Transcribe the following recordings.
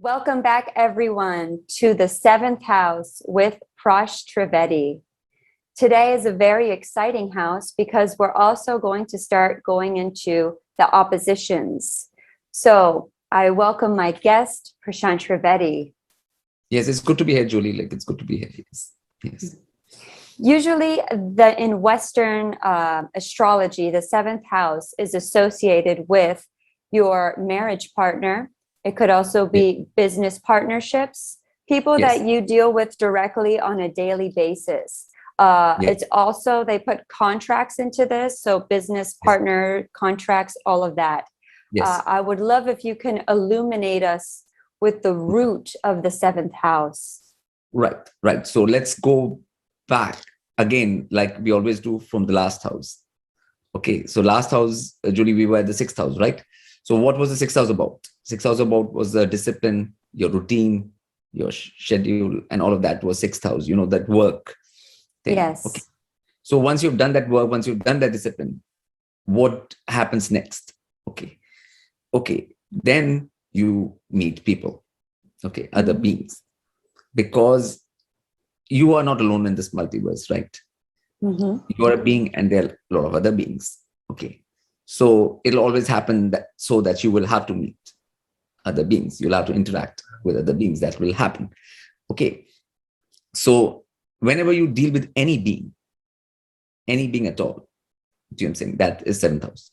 Welcome back, everyone, to the seventh house with Prashant Trivedi. Today is a very exciting house because we're also going to start going into the oppositions. So I welcome my guest, Prashant Trivedi. Yes, it's good to be here, Julie. It's good to be here. Yes. Yes. Usually, in Western astrology, the seventh house is associated with your marriage partner. It could also be business partnerships, people that you deal with directly on a daily basis. It's also, they put contracts into this. So business partner contracts, all of that. I would love if you can illuminate us with the root of the seventh house. Right. So let's go back again, like we always do from the last house. Okay. So last house, Julie, we were at the sixth house, right? So what was the sixth house about? Sixth house about was the discipline, your routine, your schedule, and all of that was sixth house, that work thing. Yes. Okay. So once you've done that work, once you've done that discipline, what happens next? Okay. Then you meet people, other beings, because you are not alone in this multiverse, right? You are a being and there are a lot of other beings. Okay. So it'll always happen that you will have to meet other beings. You'll have to interact with other beings. That will happen. Okay. So whenever you deal with any being at all, do you know what I'm saying? That is seventh house.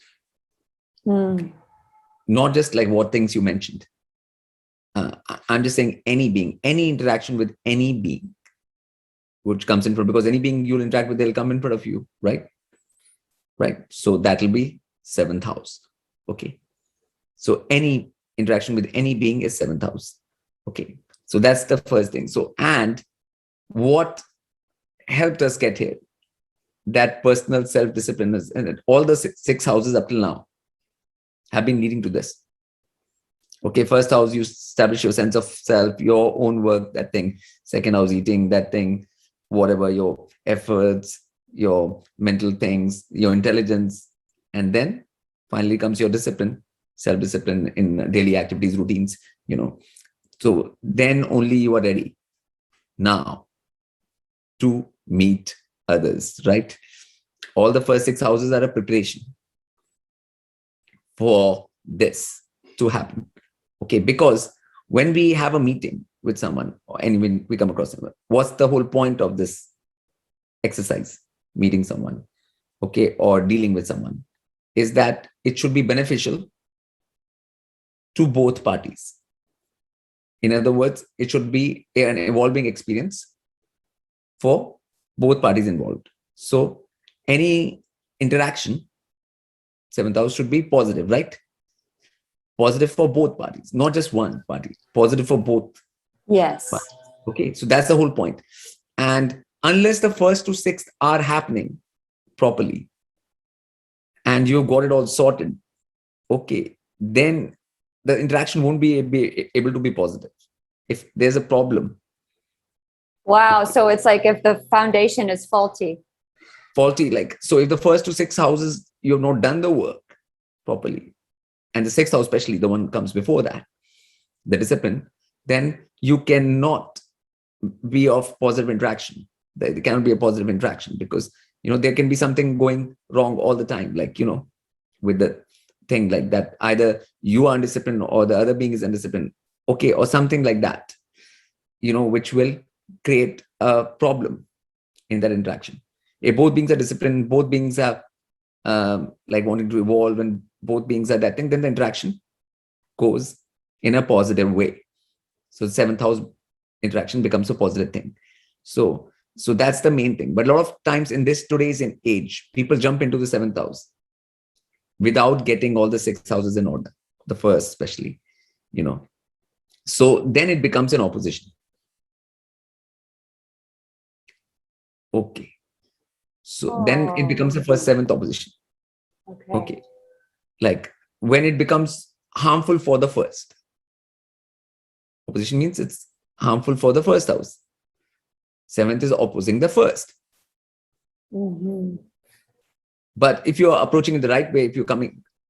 Not just like what things you mentioned. I'm just saying any being, any interaction with any being, which comes in front, because any being you'll interact with, they'll come in front of you, right? Right. So that'll be seventh house. Okay. So any interaction with any being is seventh house. Okay. So that's the first thing. So, and what helped us get here? That personal self-discipline is, and all the six houses up till now have been leading to this. Okay. First house, you establish your sense of self, your own work, that thing. Second house, eating, that thing, whatever, your efforts, your mental things, your intelligence. And then finally comes your discipline, self-discipline in daily activities, routines, So then only you are ready now to meet others, right? All the first six houses are a preparation for this to happen. Okay, because when we have a meeting with someone, or when we come across someone, what's the whole point of this exercise? Meeting someone, or dealing with someone, is that it should be beneficial to both parties. In other words, it should be an evolving experience for both parties involved. So any interaction, seventh house should be positive, right? Positive for both parties, not just one party, positive for both. Yes. Parties. Okay, so that's the whole point. And unless the first to sixth are happening properly and you've got it all sorted, then the interaction won't be able to be positive. If there's a problem. Wow. So it's like if the foundation is faulty, so if the first to six houses, you've not done the work properly, and the sixth house, especially the one comes before that, the discipline, then you cannot be of positive interaction. There cannot be a positive interaction because, there can be something going wrong all the time, with the thing like that. Either you are undisciplined or the other being is undisciplined, or something like that, which will create a problem in that interaction. If both beings are disciplined, both beings are wanting to evolve, and both beings are that thing, then the interaction goes in a positive way. So the seventh house interaction becomes a positive thing. So that's the main thing. But a lot of times in today's age, people jump into the seventh house without getting all the six houses in order, the first especially, So then it becomes an opposition. Okay. So then it becomes the first seventh opposition. Okay. Like when it becomes harmful for the first. Opposition means it's harmful for the first house. Seventh is opposing the first. But if you're approaching it the right way, if you're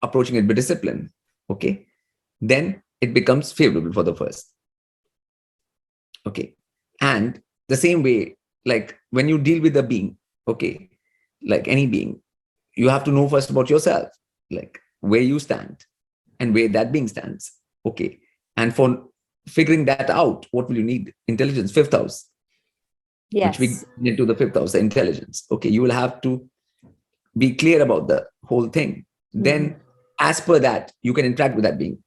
approaching it with discipline, then it becomes favorable for the first. Okay. And the same way, like when you deal with a being, okay, like any being, you have to know first about yourself, like where you stand and where that being stands. Okay. And for figuring that out, what will you need? Intelligence, fifth house, which we Yes. get into the fifth house, the intelligence. Okay. You will have to be clear about the whole thing. Then, as per that, you can interact with that being.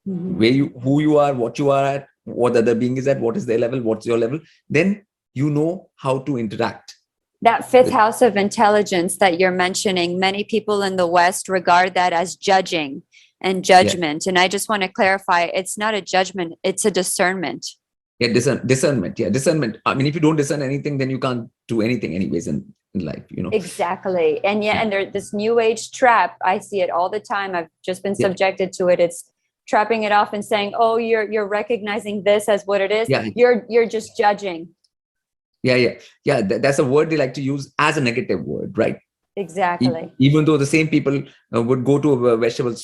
Where you, who you are, what you are at, what the other being is at, what is their level, what's your level. Then you know how to interact. That fifth house of intelligence that you're mentioning, many people in the West regard that as judging and judgment. And I just want to clarify, it's not a judgment, it's a discernment. Yeah, discernment. Yeah, discernment. I mean, if you don't discern anything, then you can't do anything anyways in life, you know. Exactly. And yeah, and there's this new age trap. I see it all the time. I've just been subjected to it. It's trapping it off and saying, oh, you're recognizing this as what it is. Yeah. You're just judging. Yeah. That's a word they like to use as a negative word, right? Exactly. Even though the same people would go to a vegetable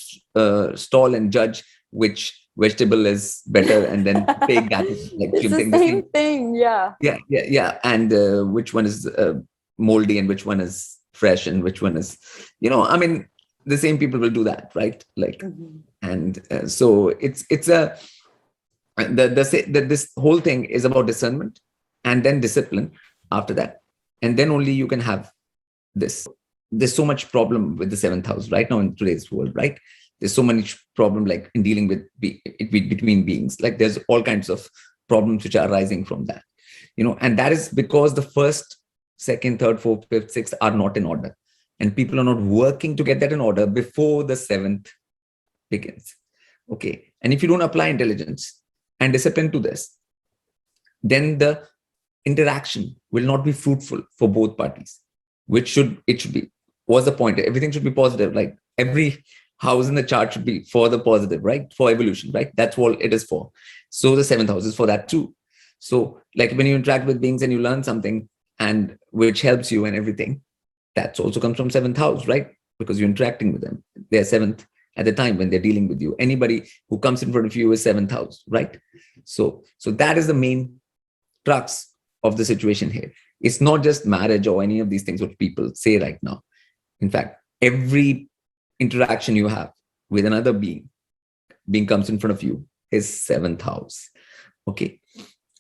stall and judge which vegetable is better, and then take that. Like, it's the same thing. Yeah. Yeah. And which one is moldy and which one is fresh and which one is, you know, I mean, the same people will do that, right? Like, and so it's a this whole thing is about discernment and then discipline after that, and then only you can have this. There's so much problem with the seventh house right now in today's world, right? There's so much problem like in dealing with between beings. Like there's all kinds of problems which are arising from that, you know, and that is because the first, second, third, fourth, fifth, sixth are not in order, and people are not working to get that in order before the seventh begins. Okay, and if you don't apply intelligence and discipline to this, then the interaction will not be fruitful for both parties, which it should be. What's the point? Everything should be positive. Like every house in the chart should be for the positive, right? For evolution, right? That's what it is for. So the seventh house is for that too. So like when you interact with beings and you learn something and which helps you and everything, that also comes from seventh house, right? Because you're interacting with them. They're seventh at the time when they're dealing with you. Anybody who comes in front of you is seventh house, right? So that is the main crux of the situation here. It's not just marriage or any of these things what people say right now. In fact, every interaction you have with another being comes in front of you is seventh house. Okay.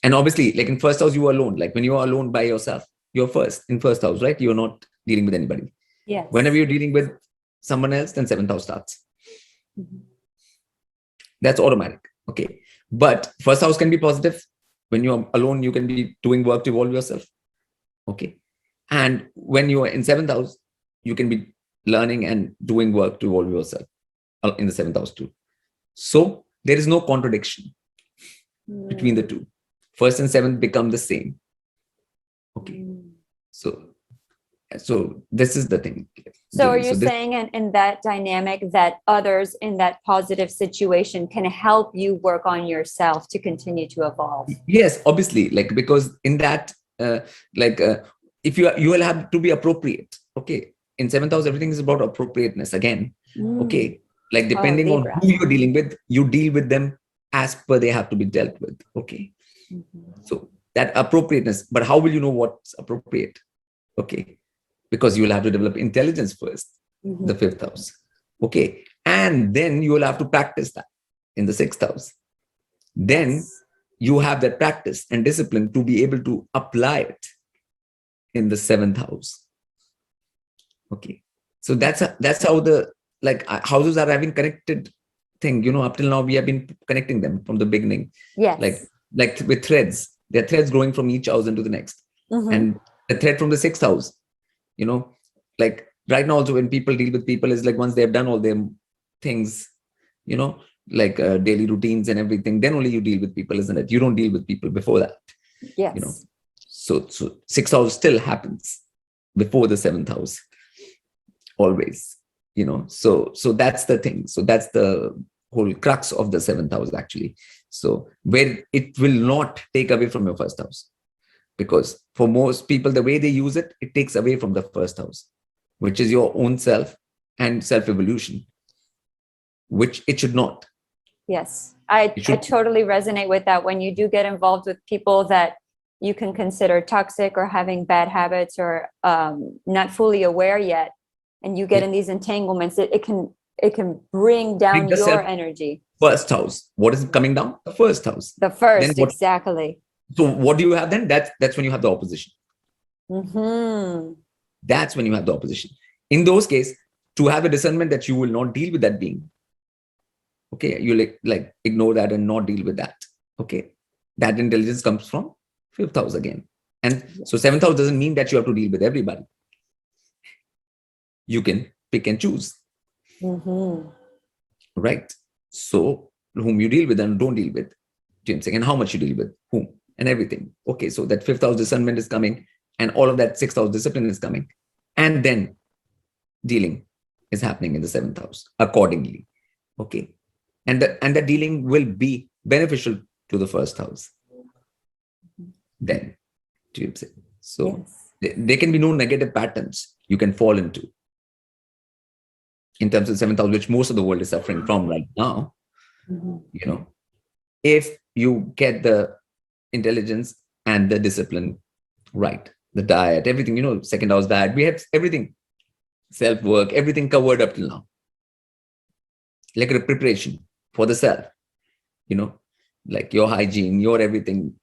And obviously, like in first house, you are alone. Like when you are alone by yourself, you're first in first house, right? You're not dealing with anybody. Yes. Whenever you're dealing with someone else, then seventh house starts. That's automatic. Okay. But first house can be positive. When you're alone, you can be doing work to evolve yourself. Okay. And when you are in seventh house, you can be learning and doing work to evolve yourself in the seventh house too. So there is no contradiction between the two. First and seventh become the same. Okay. So this is the thing. So are you saying in that dynamic that others in that positive situation can help you work on yourself to continue to evolve? Yes, obviously, like because in that, if you will have to be appropriate. Okay, in seventh house, everything is about appropriateness again. Okay, like depending on who you're dealing with, you deal with them as per they have to be dealt with. Okay, so that appropriateness. But how will you know what's appropriate? Okay. Because you will have to develop intelligence first, the fifth house. Okay. And then you will have to practice that in the sixth house. Then you have that practice and discipline to be able to apply it in the seventh house. Okay. So that's how the houses are having connected thing. You know, up till now we have been connecting them from the beginning. Yes. Like with threads. There are threads growing from each house into the next. And the thread from the sixth house. You know, like right now also when people deal with people is like once they've done all their things, you know, like daily routines and everything, then only you deal with people, isn't it? You don't deal with people before that. Yes. You know, so sixth house still happens before the seventh house, always. You know, so that's the thing. So that's the whole crux of the seventh house actually. So where it will not take away from your first house. Because for most people, the way they use it, it takes away from the first house, which is your own self and self-evolution, which it should not. Yes, I It should, totally resonate with that. When you do get involved with people that you can consider toxic or having bad habits or not fully aware yet, and you get yeah, in these entanglements, it can bring down bring the your self energy. first house. What is coming down? The first house. The Then first, what? exactly. So what do you have then? That's when you have the opposition. Mm-hmm. That's when you have the opposition. In those cases, to have a discernment that you will not deal with that being. Okay, you like ignore that and not deal with that. Okay, that intelligence comes from fifth house again. And so seventh house doesn't mean that you have to deal with everybody. You can pick and choose, Mm-hmm. right? So whom you deal with and don't deal with, James, and how much you deal with whom and everything. Okay, so that fifth house discernment is coming, and all of that sixth house discipline is coming, and then dealing is happening in the seventh house accordingly. Okay, and the dealing will be beneficial to the first house. Then, James, so Yes. there can be no negative patterns you can fall into in terms of seventh house, which most of the world is suffering from right now. Mm-hmm. You know, if you get the intelligence and the discipline right, the diet, everything, second house diet, we have everything, self work, everything covered up till now, like a preparation for the self, like your hygiene, your everything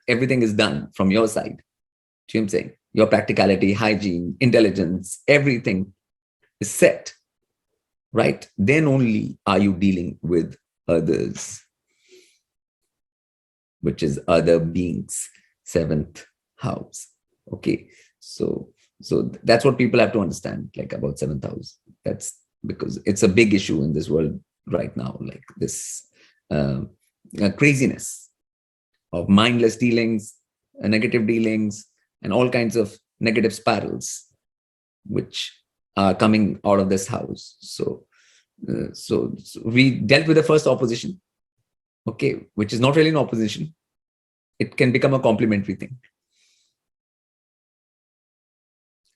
is done from your side. See what I'm saying? Your practicality, hygiene, intelligence, everything is set, right? Then only are you dealing with others, which is other beings, seventh house. Okay, so that's what people have to understand, like about seventh house. That's because it's a big issue in this world right now, like this craziness of mindless dealings, negative dealings, and all kinds of negative spirals, which are coming out of this house. So we dealt with the first opposition, okay, which is not really an opposition. It can become a complementary thing.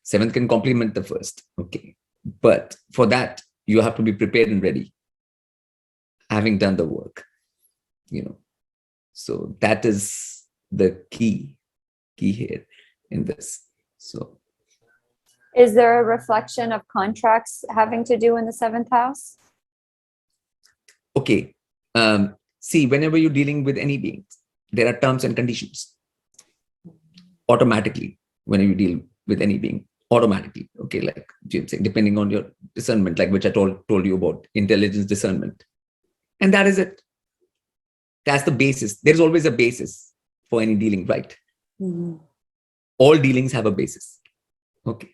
Seventh can complement the first, okay. But for that, you have to be prepared and ready, having done the work. So that is the key here in this. So Is there a reflection of contracts having to do in the seventh house? okay, see, whenever you're dealing with any beings, there are terms and conditions automatically. When you deal with any being, automatically, okay, like James saying, depending on your discernment, like which I told you about, intelligence, discernment, and that is it. That's the basis. There's always a basis for any dealing, right? Mm-hmm. All dealings have a basis, okay.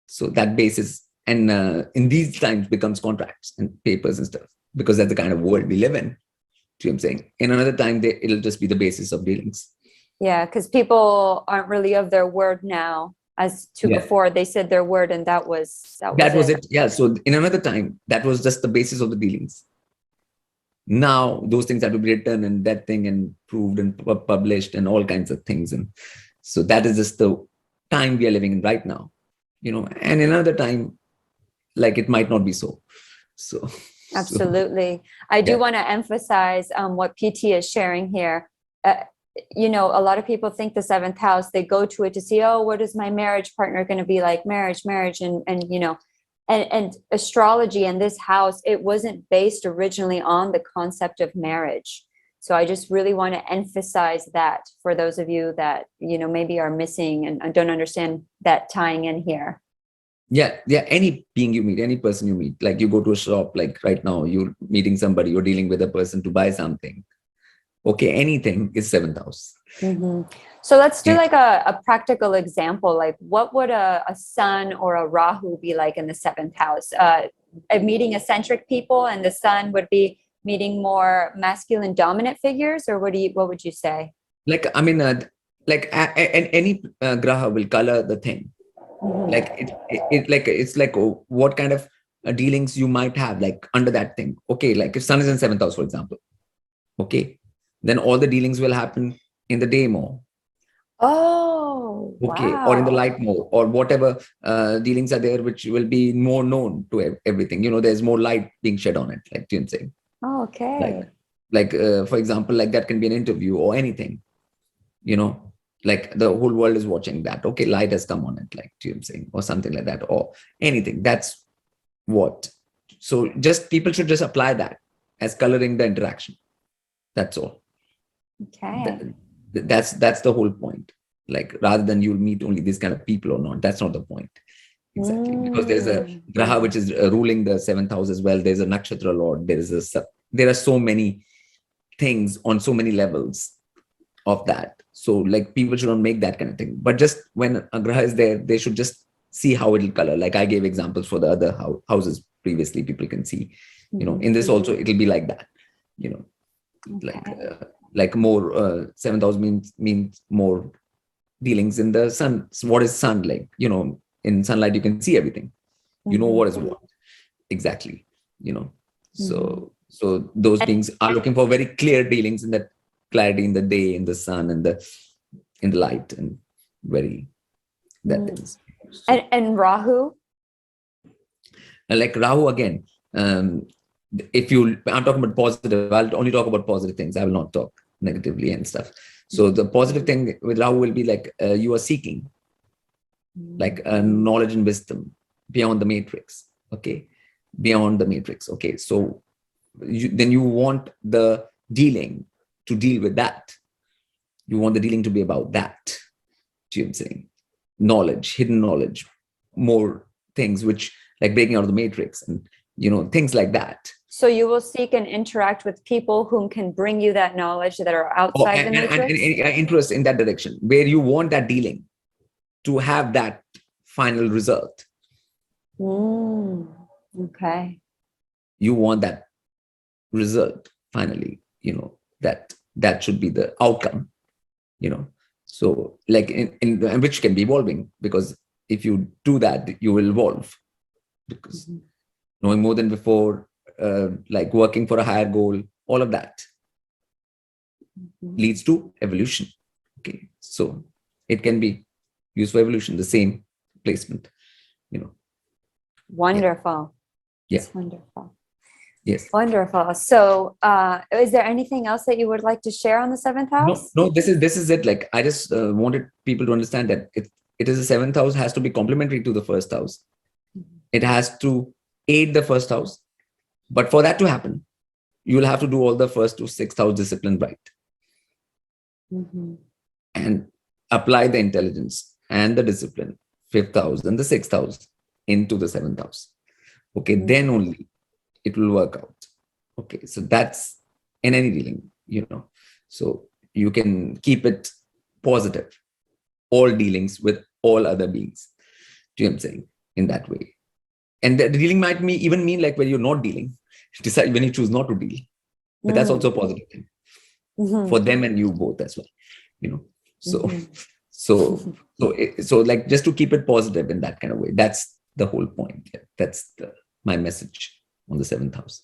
So that basis, and in these times, becomes contracts and papers and stuff, because that's the kind of world we live in. See what I'm saying? In another time, it'll just be the basis of dealings. Yeah, because people aren't really of their word now, as to before they said their word, and that was it. Yeah. So in another time, that was just the basis of the dealings. Now those things have to be written and that thing and proved and published and all kinds of things. And so that is just the time we are living in right now. And in another time, like it might not be so. So absolutely. I do want to emphasize what PT is sharing here. A lot of people think the seventh house, they go to it to see, oh, what is my marriage partner going to be like? Marriage, and astrology in this house, it wasn't based originally on the concept of marriage. So I just really want to emphasize that for those of you that, maybe are missing and don't understand that tying in here. Yeah. Any being you meet, any person you meet, like you go to a shop, like right now, you're meeting somebody, you're dealing with a person to buy something. Okay, anything is seventh house. Mm-hmm. So let's do like a practical example. Like what would a sun or a Rahu be like in the seventh house? Meeting eccentric people, and the sun would be meeting more masculine dominant figures, or what would you say? Like, I mean, any graha will color the thing. Mm-hmm. Like it's like what kind of dealings you might have like under that thing. Okay, like if sun is in seventh house, for example, okay, then all the dealings will happen in the day more. Oh, Okay, or in the wow. light more, or whatever dealings are there, which will be more known to everything. There's more light being shed on it, like Jim saying. Oh, okay. For example, like that can be an interview or anything, like the whole world is watching that. Okay, light has come on it, like I'm saying, or something like that, or anything. That's what. So just people should just apply that as coloring the interaction. That's all. Okay. That's the whole point. Like rather than you'll meet only these kind of people or not, that's not the point. Exactly, because there's a Mm. graha which is ruling the seventh house as well. There's a nakshatra lord. There are so many things on so many levels of that. So like people should not make that kind of thing. But just when a graha is there, they should just see how it'll color. Like I gave examples for the other houses previously. People can see, in this also it'll be like that. Like like more seventh house means more dealings in the sun. So what is sun like? In sunlight you can see everything. You know what is what exactly. So those beings are looking for very clear dealings in that clarity in the day, in the sun, and in the light, and very that things. So, And Rahu? like Rahu again, I'm talking about positive, I'll only talk about positive things. I will not talk negatively and stuff. So the positive thing with Rahu will be like you are seeking like knowledge and wisdom beyond the matrix. Okay, beyond the matrix. Okay, so then you want the dealing to deal with that. You want the dealing to be about that. Do you know what I'm saying? Knowledge, hidden knowledge, more things which like breaking out of the matrix and things like that. So you will seek and interact with people whom can bring you that knowledge that are outside the matrix? And interest in that direction, where you want that dealing to have that final result. Okay. You want that result finally, that should be the outcome, So like in which can be evolving, because if you do that, you will evolve, because knowing more than before, like working for a higher goal, all of that leads to evolution. Okay, so it can be used for evolution, the same placement, Wonderful. Yeah. It's wonderful. Yes. Wonderful. So is there anything else that you would like to share on the seventh house? No, this is it. Like I just wanted people to understand that it is the seventh house has to be complementary to the first house. It has to aid the first house. But for that to happen, you will have to do all the first to sixth house discipline right. And apply the intelligence and the discipline, fifth house and the sixth house into the seventh house. Okay, then only it will work out. Okay, so that's in any dealing, So you can keep it positive, all dealings with all other beings. Do you know what I'm saying? In that way. And the dealing might even mean like when you're not dealing, decide when you choose not to deal. But that's also a positive thing for them and you both as well. So like just to keep it positive in that kind of way. That's the whole point. Yeah. That's my message on the seventh house.